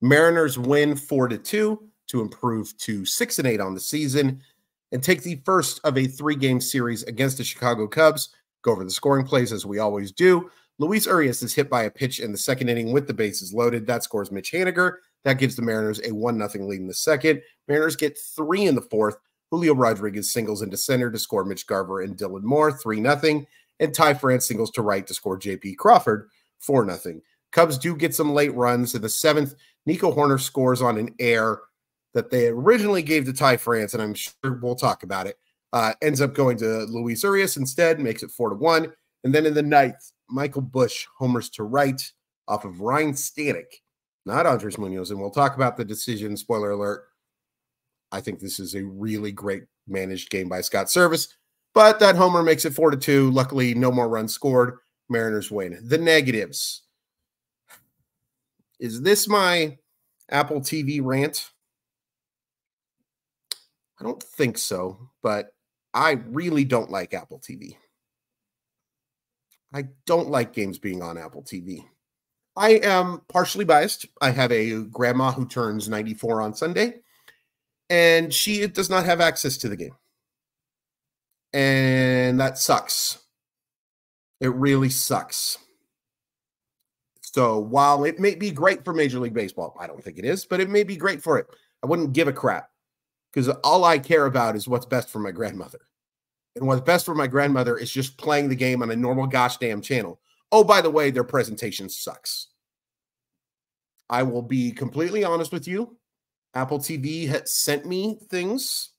Mariners win 4-2 to improve to 6-8 on the season and take the first of a 3-game series against the Chicago Cubs. Go over the scoring plays as we always do. Luis Urias is hit by a pitch in the second inning with the bases loaded. That scores Mitch Haniger. That gives the Mariners a 1-0 lead in the second. Mariners get 3 in the fourth. Julio Rodriguez singles into center to score Mitch Garver and Dylan Moore, 3-0. And Ty France singles to right to score J.P. Crawford, 4-0. Cubs do get some late runs. In the seventh, Nico Horner scores on an error that they originally gave to Ty France, and I'm sure we'll talk about it. Ends up going to Luis Urias instead, makes it 4-1. And then in the ninth, Michael Busch homers to right off of Ryan Stanek, not Andres Munoz. And we'll talk about the decision. Spoiler alert. I think this is a really great managed game by Scott Service. But that homer makes it 4-2. Luckily, no more runs scored. Mariners win. The negatives. Is this my Apple TV rant? I don't think so, but I really don't like Apple TV. I don't like games being on Apple TV. I am partially biased. I have a grandma who turns 94 on Sunday, and she does not have access to the game. And that sucks. It really sucks. So while it may be great for Major League Baseball, I don't think it is, but it may be great for it. I wouldn't give a crap because all I care about is what's best for my grandmother. And what's best for my grandmother is just playing the game on a normal gosh damn channel. Oh, by the way, their presentation sucks. I will be completely honest with you. Apple TV has sent me things.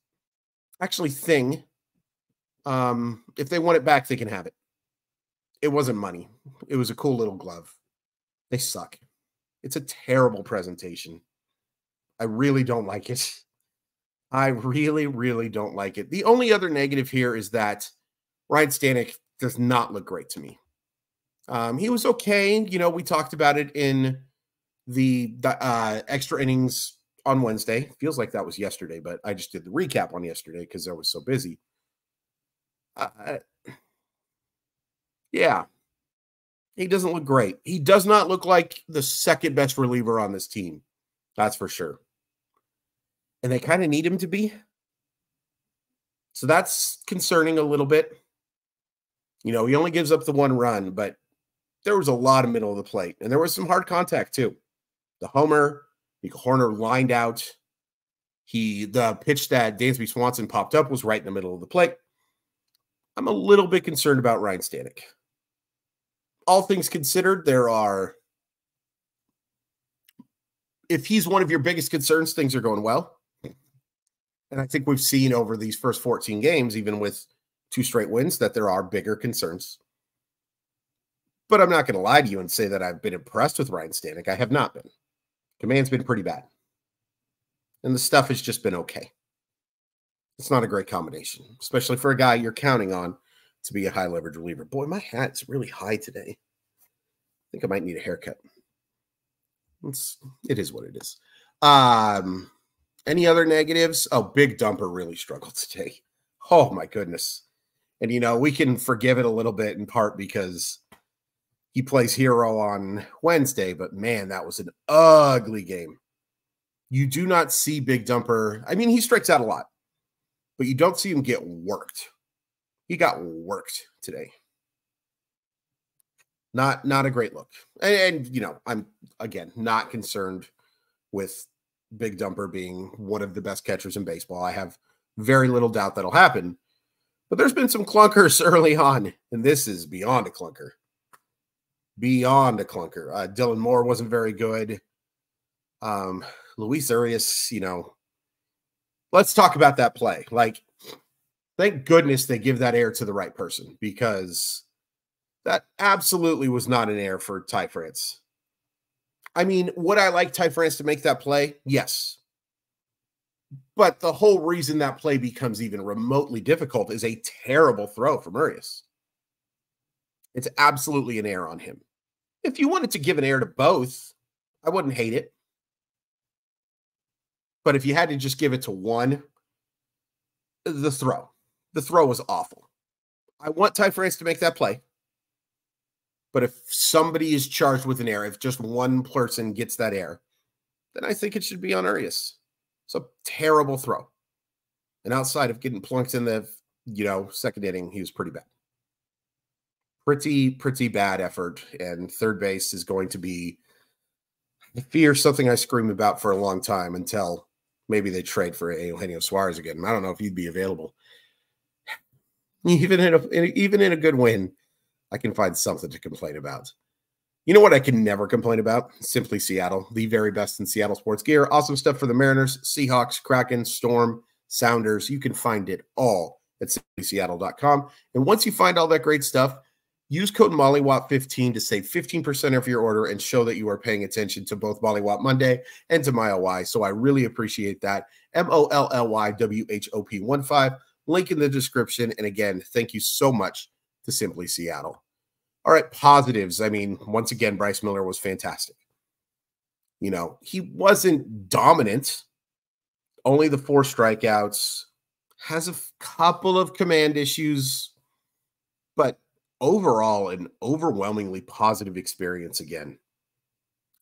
Actually, if they want it back, they can have it. It wasn't money. It was a cool little glove. They suck. It's a terrible presentation. I really don't like it. I really, really don't like it. The only other negative here is that Ryan Stanek does not look great to me. He was okay. You know, we talked about it in the extra innings on Wednesday. Feels like that was yesterday, but I just did the recap on yesterday because I was so busy. Yeah, he doesn't look great. He does not look like the second best reliever on this team. That's for sure. And they kind of need him to be. So that's concerning a little bit. You know, he only gives up the 1 run, but there was a lot of middle of the plate. And there was some hard contact too. The homer, Nico Horner lined out. The pitch that Dansby Swanson popped up was right in the middle of the plate. I'm a little bit concerned about Ryan Stanek. All things considered, if he's one of your biggest concerns, things are going well. And I think we've seen over these first 14 games, even with 2 straight wins, that there are bigger concerns. But I'm not going to lie to you and say that I've been impressed with Ryan Stanek. I have not been. Command's been pretty bad. And the stuff has just been okay. It's not a great combination, especially for a guy you're counting on to be a high leverage reliever. Boy, my hat's really high today. I think I might need a haircut. It is what it is. Any other negatives? Oh, Big Dumper really struggled today. Oh, my goodness. And, you know, we can forgive it a little bit in part because he plays hero on Wednesday. But, man, that was an ugly game. You do not see Big Dumper. I mean, he strikes out a lot. But you don't see him get worked. He got worked today. Not a great look. And, you know, I'm, again, not concerned with Big Dumper being one of the best catchers in baseball. I have very little doubt that'll happen. But there's been some clunkers early on, and this is beyond a clunker. Beyond a clunker. Dylan Moore wasn't very good. Luis Urias, you know, let's talk about that play. Like, thank goodness they give that air to the right person because that absolutely was not an air for Ty France. I mean, would I like Ty France to make that play? Yes. But the whole reason that play becomes even remotely difficult is a terrible throw from Urias. It's absolutely an error on him. If you wanted to give an error to both, I wouldn't hate it. But if you had to just give it to one, the throw was awful. I want Ty France to make that play. But if somebody is charged with an error, if just one person gets that error, then I think it should be on Urias. It's a terrible throw. And outside of getting plunked in the, second inning, he was pretty bad. Pretty bad effort. And third base is going to be, I fear, something I scream about for a long time until maybe they trade for Eugenio Suarez again. I don't know if he'd be available. Even in a good win, I can find something to complain about. You know what I can never complain about? Simply Seattle, the very best in Seattle sports gear. Awesome stuff for the Mariners, Seahawks, Kraken, Storm, Sounders. You can find it all at simplyseattle.com. And once you find all that great stuff, use code MOLLYWOP15 to save 15% of your order and show that you are paying attention to both Mollywop Monday and to my OY. So I really appreciate that. MOLLYWHOP15. Link in the description. And again, thank you so much to Simply Seattle. All right, positives. I mean, once again, Bryce Miller was fantastic. He wasn't dominant. Only the 4 strikeouts. Has a couple of command issues. But overall, an overwhelmingly positive experience again.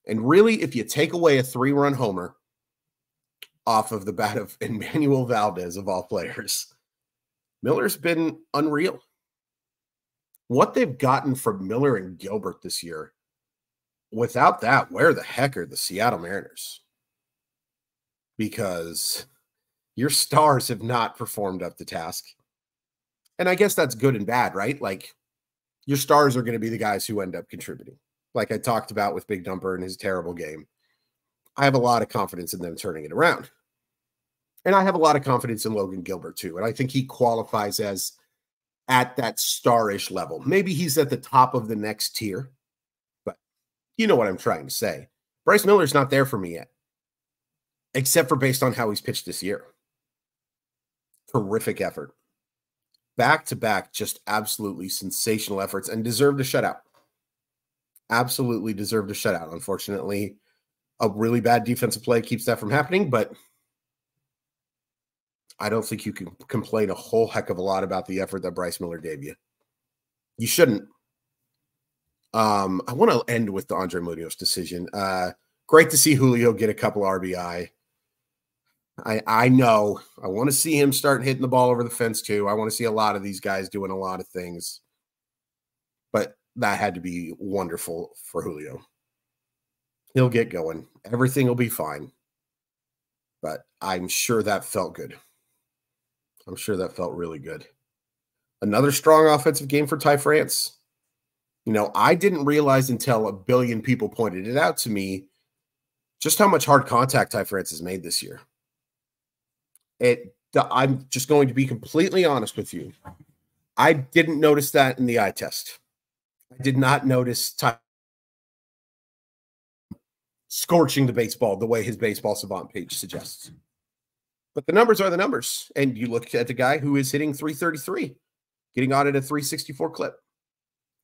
And really, if you take away a 3-run homer off of the bat of Emmanuel Valdez, of all players, Miller's been unreal. What they've gotten from Miller and Gilbert this year, without that, where the heck are the Seattle Mariners? Because your stars have not performed up to task. And I guess that's good and bad, right? Like, your stars are going to be the guys who end up contributing. Like I talked about with Big Dumper and his terrible game. I have a lot of confidence in them turning it around. And I have a lot of confidence in Logan Gilbert too. And I think he qualifies as at that starish level. Maybe he's at the top of the next tier, but you know what I'm trying to say. Bryce Miller's not there for me yet, except for based on how he's pitched this year. Terrific effort. Back-to-back, just absolutely sensational efforts and deserved a shutout. Absolutely deserved a shutout. Unfortunately, a really bad defensive play keeps that from happening, but I don't think you can complain a whole heck of a lot about the effort that Bryce Miller gave you. You shouldn't. I want to end with the Andre Munoz decision. Great to see Julio get a couple RBI. I know. I want to see him start hitting the ball over the fence too. I want to see a lot of these guys doing a lot of things. But that had to be wonderful for Julio. He'll get going. Everything will be fine. But I'm sure that felt good. I'm sure that felt really good. Another strong offensive game for Ty France. I didn't realize until a billion people pointed it out to me just how much hard contact Ty France has made this year. I'm just going to be completely honest with you. I didn't notice that in the eye test. I did not notice Ty scorching the baseball the way his baseball savant page suggests. But the numbers are the numbers. And you look at the guy who is hitting 333, getting on at a 364 clip.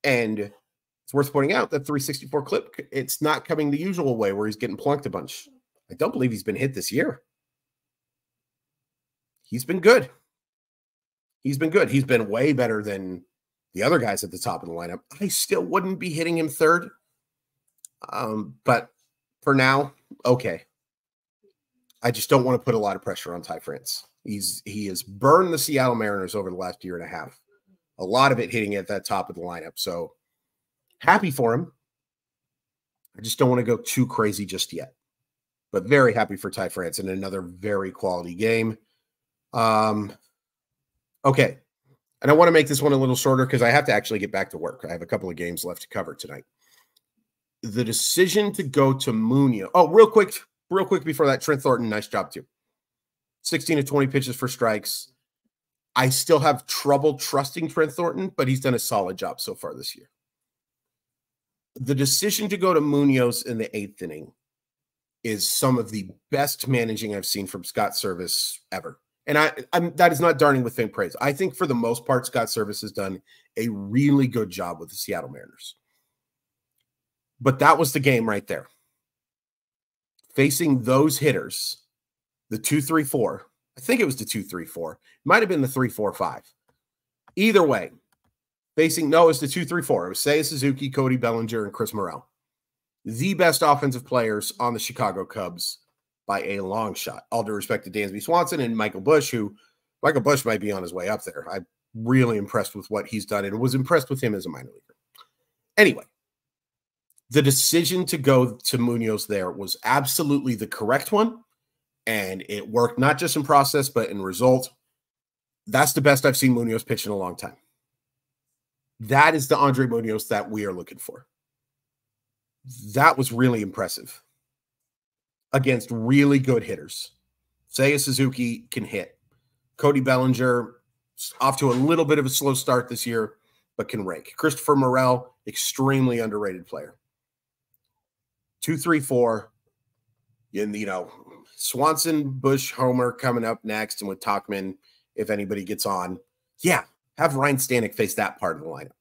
And it's worth pointing out that 364 clip, it's not coming the usual way where he's getting plunked a bunch. I don't believe he's been hit this year. He's been good. He's been good. He's been way better than the other guys at the top of the lineup. I still wouldn't be hitting him third. But for now, okay. I just don't want to put a lot of pressure on Ty France. He has burned the Seattle Mariners over the last year and a half. A lot of it hitting at that top of the lineup. So happy for him. I just don't want to go too crazy just yet. But very happy for Ty France in another very quality game. Okay. And I want to make this one a little shorter because I have to actually get back to work. I have a couple of games left to cover tonight. The decision to go to Munoz. Oh, real quick before that, Trent Thornton, nice job too. 16 to 20 pitches for strikes. I still have trouble trusting Trent Thornton, but he's done a solid job so far this year. The decision to go to Munoz in the 8th inning is some of the best managing I've seen from Scott Service ever. And that is not darning with faint praise. I think for the most part, Scott Service has done a really good job with the Seattle Mariners. But that was the game right there. Facing those hitters, the 2-3-4. I think it was the 2-3-4. It might have been the 3-4-5. Either way, it was the 2-3-4. It was Seiya Suzuki, Cody Bellinger, and Chris Morrell. the best offensive players on the Chicago Cubs by a long shot. All due respect to Dansby Swanson and Michael Busch, who Michael Busch might be on his way up there. I'm really impressed with what he's done and was impressed with him as a minor leaguer. Anyway, the decision to go to Munoz there was absolutely the correct one, and it worked not just in process, but in result. That's the best I've seen Munoz pitch in a long time. That is the Andre Munoz that we are looking for. That was really impressive against really good hitters. Seiya Suzuki can hit. Cody Bellinger, off to a little bit of a slow start this year, but can rake. Christopher Morel, extremely underrated player. 2, 3, 4. And, Swanson, Busch, Homer coming up next, and with Tauchman, if anybody gets on. Yeah, have Ryan Stanek face that part of the lineup.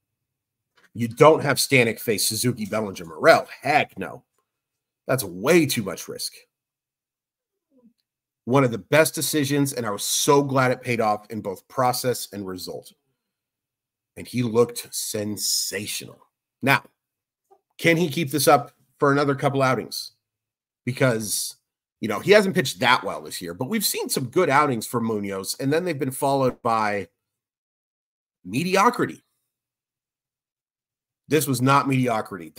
You don't have Stanek face Suzuki, Bellinger, Morel. Heck no. That's way too much risk. One of the best decisions, and I was so glad it paid off in both process and result. And he looked sensational. Now, can he keep this up for another couple outings? Because, he hasn't pitched that well this year, but we've seen some good outings from Munoz, and then they've been followed by mediocrity. This was not mediocrity.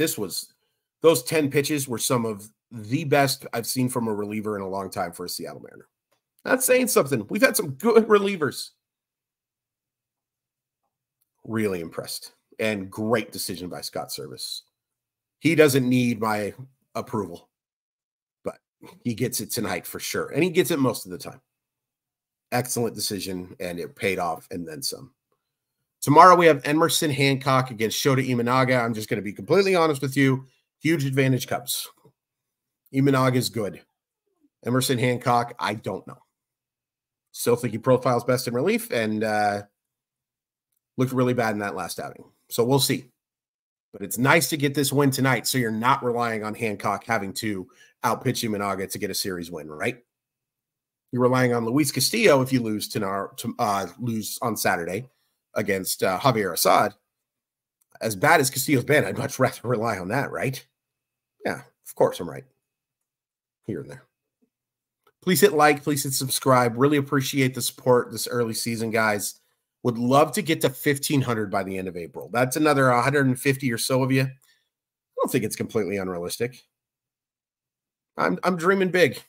Those 10 pitches were some of the best I've seen from a reliever in a long time for a Seattle Mariner. That's saying something. We've had some good relievers. Really impressed. And great decision by Scott Service. He doesn't need my approval, but he gets it tonight for sure. And he gets it most of the time. Excellent decision, and it paid off and then some. Tomorrow we have Emerson Hancock against Shota Imanaga. I'm just going to be completely honest with you. Huge advantage Cubs. Imanaga is good. Emerson Hancock, I don't know. Still think he profiles best in relief and looked really bad in that last outing. So we'll see. But it's nice to get this win tonight so you're not relying on Hancock having to outpitch Imanaga to get a series win, right? You're relying on Luis Castillo if you lose lose on Saturday against Javier Assad. As bad as Castillo's been, I'd much rather rely on that, right? Yeah, of course I'm right. Here and there. Please hit like. Please hit subscribe. Really appreciate the support this early season, guys. Would love to get to 1,500 by the end of April. That's another 150 or so of you. I don't think it's completely unrealistic. I'm dreaming big.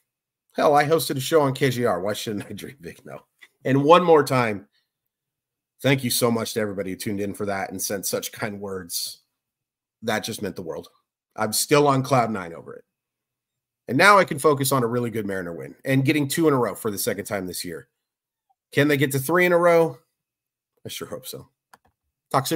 Hell, I hosted a show on KGR. Why shouldn't I dream big? No. And one more time, thank you so much to everybody who tuned in for that and sent such kind words. That just meant the world. I'm still on cloud 9 over it. And now I can focus on a really good Mariner win and getting 2 in a row for the second time this year. Can they get to 3 in a row? I sure hope so. Talk soon.